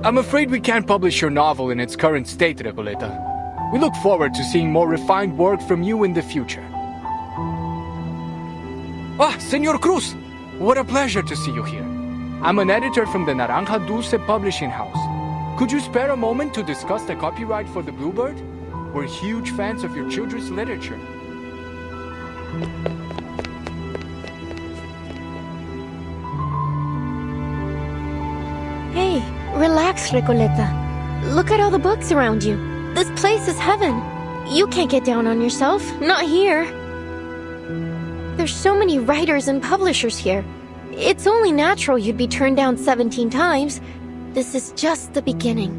I'm afraid we can't publish your novel in its current state, Recoleta. We look forward to seeing more refined work from you in the future. Ah, Senor Cruz! What a pleasure to see you here. I'm an editor from the Naranja Dulce publishing house. Could you spare a moment to discuss the copyright for The Bluebird? We're huge fans of your children's literature. Hey, relax, Recoleta. Look at all the books around you. This place is heaven. You can't get down on yourself. Not here. There's so many writers and publishers here. It's only natural you'd be turned down 17 times. This is just the beginning.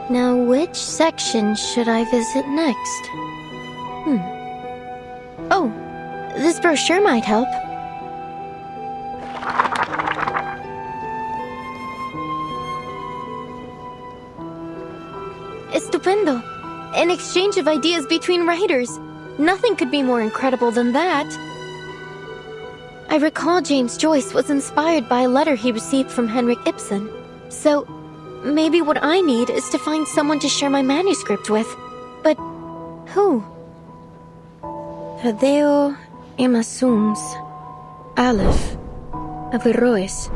Now, which section should I visit next? Oh, this brochure might help. Estupendo. An exchange of ideas between writers. Nothing could be more incredible than that. I recall James Joyce was inspired by a letter he received from Henrik Ibsen. So, maybe what I need is to find someone to share my manuscript with. But who? Tadeo Emasums. Aleph. Averroes.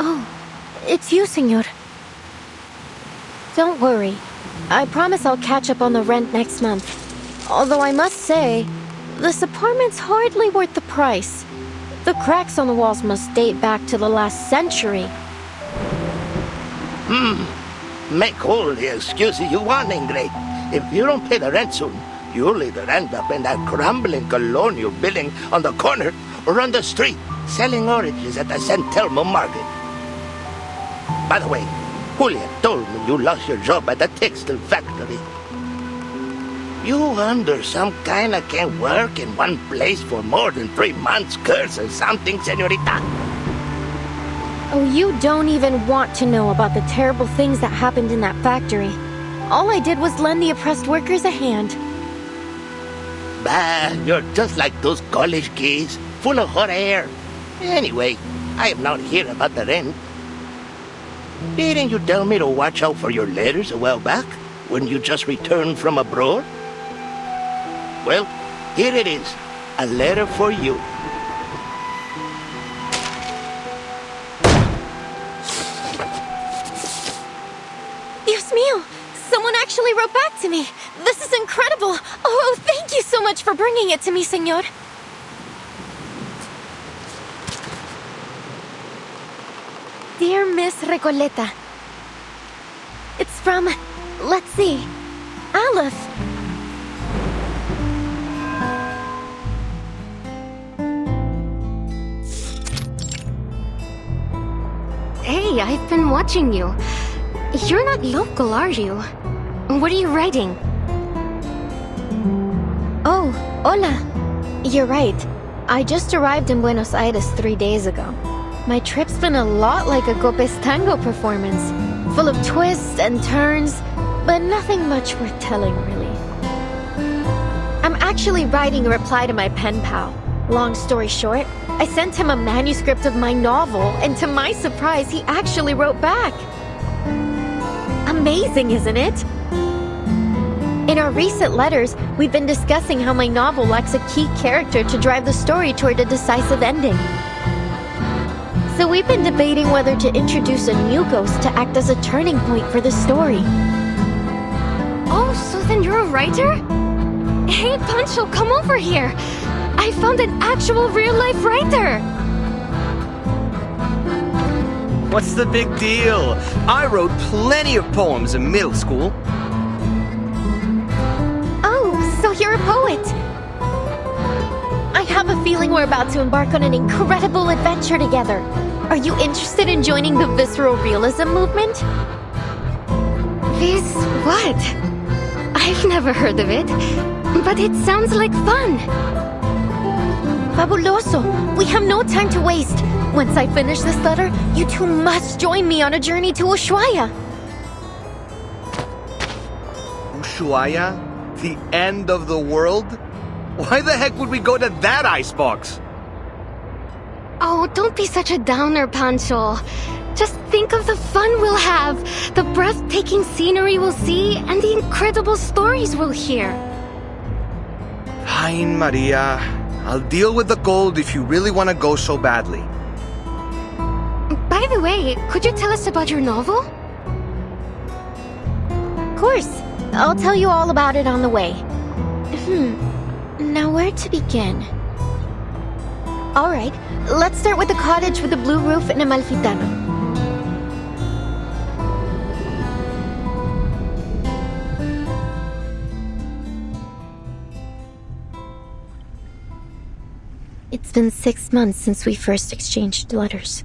Oh, it's you, senor. Don't worry. I promise I'll catch up on the rent next month. Although I must say, this apartment's hardly worth the price. The cracks on the walls must date back to the last century. Make all the excuses you want, Ingrid. If you don't pay the rent soon, you'll either end up in that crumbling colonial building on the corner or on the street selling oranges at the San Telmo market. By the way, Julia told me you lost your job at the textile factory. You under some kind of can't work in one place for more than 3 months, curse or something, senorita. Oh, you don't even want to know about the terrible things that happened in that factory. All I did was lend the oppressed workers a hand. Bah, you're just like those college kids, full of hot air. Anyway, I am not here about the rent. Didn't you tell me to watch out for your letters a while back, when you just returned from abroad? Well, here it is, a letter for you. Dios mío! Someone actually wrote back to me! This is incredible! Oh, thank you so much for bringing it to me, senor! Dear Miss Recoleta, it's from, let's see, Aleph. Hey, I've been watching you. You're not local, are you? What are you writing? Oh, hola. You're right. I just arrived in Buenos Aires 3 days ago. My trip's been a lot like a Copes Tango performance, full of twists and turns, but nothing much worth telling, really. I'm actually writing a reply to my pen pal. Long story short, I sent him a manuscript of my novel, and to my surprise, he actually wrote back. Amazing, isn't it? In our recent letters, we've been discussing how my novel lacks a key character to drive the story toward a decisive ending. So we've been debating whether to introduce a new ghost to act as a turning point for the story. Oh, so then you're a writer? Hey, Pancho, come over here. I found an actual real-life writer. What's the big deal? I wrote plenty of poems in middle school. Oh, so you're a poet. I have a feeling we're about to embark on an incredible adventure together. Are you interested in joining the visceral realism movement? Vis what? I've never heard of it, but it sounds like fun. Fabuloso! We have no time to waste. Once I finish this letter, you two must join me on a journey to Ushuaia. Ushuaia? The end of the world? Why the heck would we go to that icebox? Oh, don't be such a downer, Pancho. Just think of the fun we'll have, the breathtaking scenery we'll see, and the incredible stories we'll hear. Fine, Maria. I'll deal with the gold if you really want to go so badly. By the way, could you tell us about your novel? Of course. I'll tell you all about it on the way. Now where to begin? Alright, let's start with the cottage with the blue roof in Amalfitano. It's been 6 months since we first exchanged letters.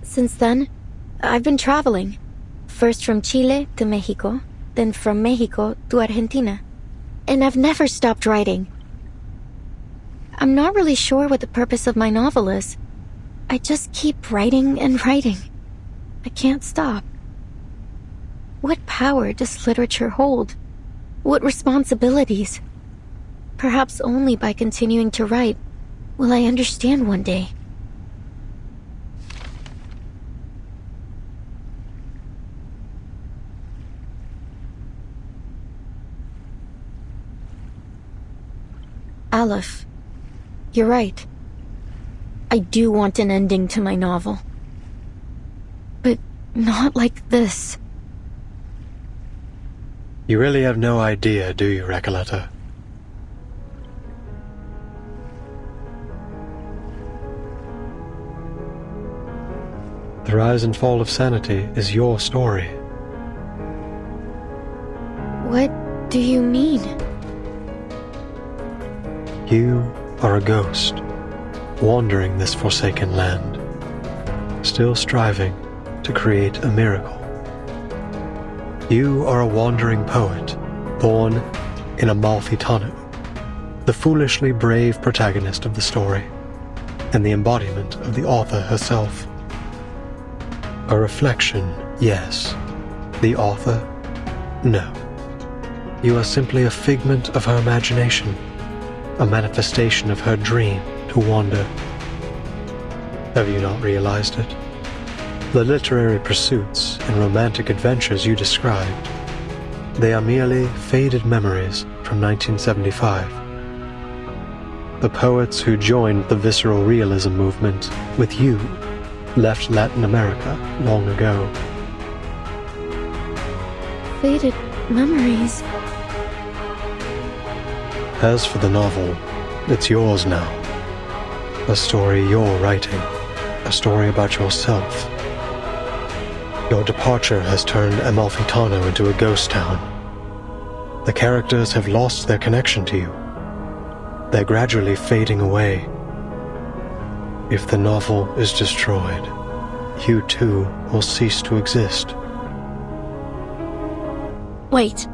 Since then, I've been traveling. First from Chile to Mexico, then from Mexico to Argentina. And I've never stopped writing. I'm not really sure what the purpose of my novel is. I just keep writing and writing. I can't stop. What power does literature hold? What responsibilities? Perhaps only by continuing to write will I understand one day. Aleph, you're right. I do want an ending to my novel. But not like this. You really have no idea, do you, Recoleta? The rise and fall of sanity is your story. What do you mean? You are a ghost, wandering this forsaken land, still striving to create a miracle. You are a wandering poet, born in Amalfitano, the foolishly brave protagonist of the story, and the embodiment of the author herself. A reflection, yes. The author, no. You are simply a figment of her imagination, a manifestation of her dream to wander. Have you not realized it? The literary pursuits and romantic adventures you described, they are merely faded memories from 1975. The poets who joined the visceral realism movement with you left Latin America long ago. Faded memories. As for the novel, it's yours now. A story you're writing. A story about yourself. Your departure has turned Amalfitano into a ghost town. The characters have lost their connection to you. They're gradually fading away. If the novel is destroyed, you too will cease to exist. Wait.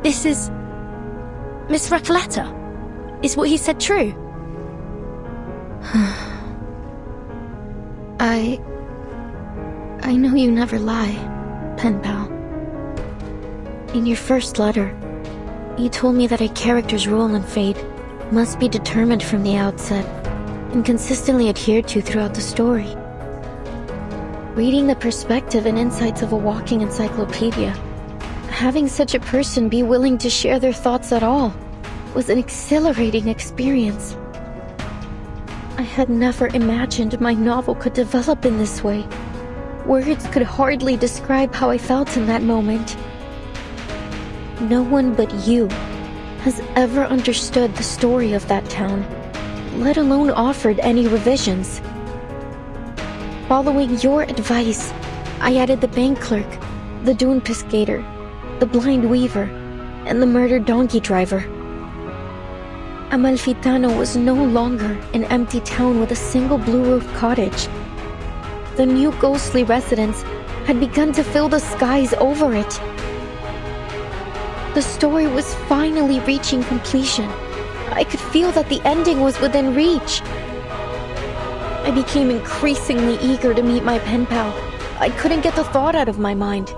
This is... Miss Recoleta? Is what he said true? I know you never lie, pen pal. In your first letter, you told me that a character's role and fate must be determined from the outset and consistently adhered to throughout the story. Reading the perspective and insights of a walking encyclopedia, having such a person be willing to share their thoughts at all was an exhilarating experience. I had never imagined my novel could develop in this way. Words could hardly describe how I felt in that moment. No one but you has ever understood the story of that town, let alone offered any revisions. Following your advice, I added the bank clerk, the dune pescator, the blind weaver, and the murdered donkey driver. Amalfitano was no longer an empty town with a single blue-roof cottage. The new ghostly residents had begun to fill the skies over it. The story was finally reaching completion. I could feel that the ending was within reach. I became increasingly eager to meet my pen pal. I couldn't get the thought out of my mind.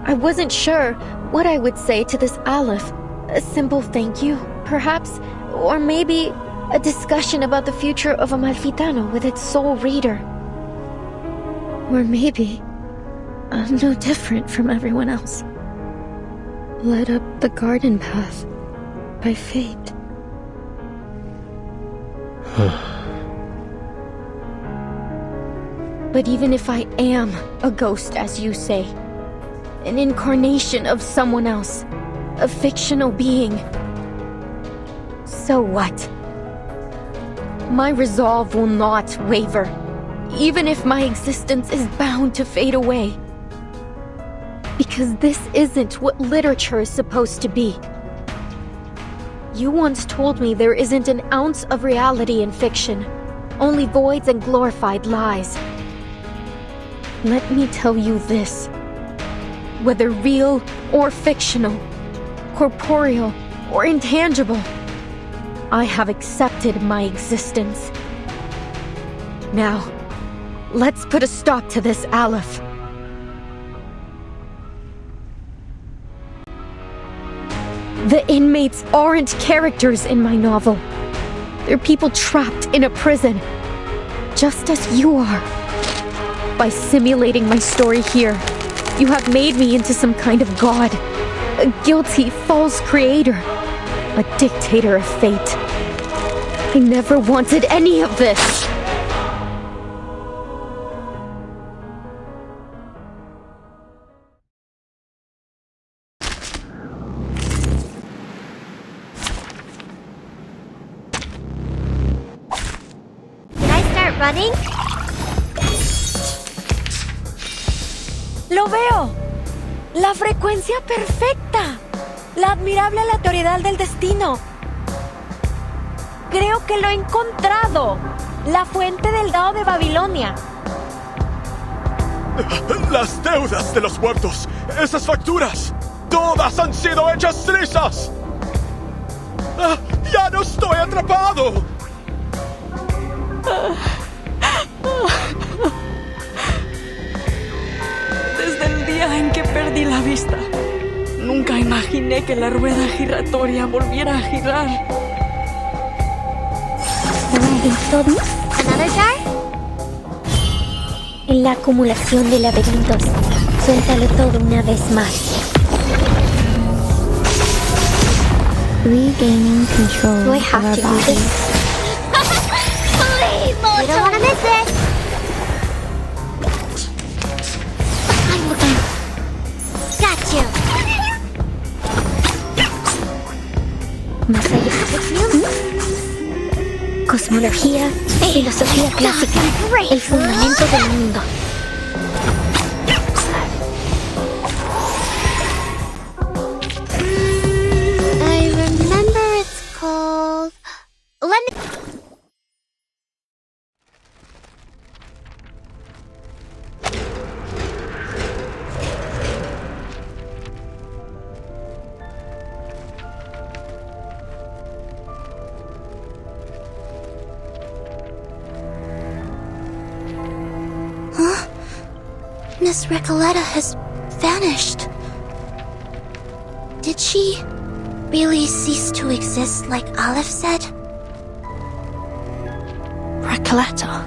I wasn't sure what I would say to this Aleph. A simple thank you, perhaps? Or maybe a discussion about the future of Amalfitano with its sole reader. Or maybe I'm no different from everyone else. Led up the garden path by fate. But even if I am a ghost, as you say, an incarnation of someone else, a fictional being, so what? My resolve will not waver, even if my existence is bound to fade away. Because this isn't what literature is supposed to be. You once told me there isn't an ounce of reality in fiction, only voids and glorified lies. Let me tell you this. Whether real or fictional, corporeal or intangible, I have accepted my existence. Now, let's put a stop to this, Aleph. The inmates aren't characters in my novel. They're people trapped in a prison, just as you are. By simulating my story here, you have made me into some kind of god, a guilty, false creator, a dictator of fate. I never wanted any of this. Can I start running? ¡Lo veo! ¡La frecuencia perfecta! La admirable aleatoriedad del destino. Creo que lo he encontrado. La fuente del Dao de Babilonia. Las deudas de los muertos. Esas facturas. Todas han sido hechas trizas. ¡Ya no estoy atrapado! Desde el día en que perdí la vista, nunca imaginé que la rueda giratoria volviera a girar. Another jar? En la acumulación de laberintos, suéltalo todo una vez más. Regaining control. Do I have to do this? Please, you don't want to miss it. I'm looking. Got you. Más allá de cosmología, filosofía clásica, el fundamento del mundo. I remember it's called... Let me... Miss Recoleta has vanished. Did she really cease to exist like Aleph said? Recoleta.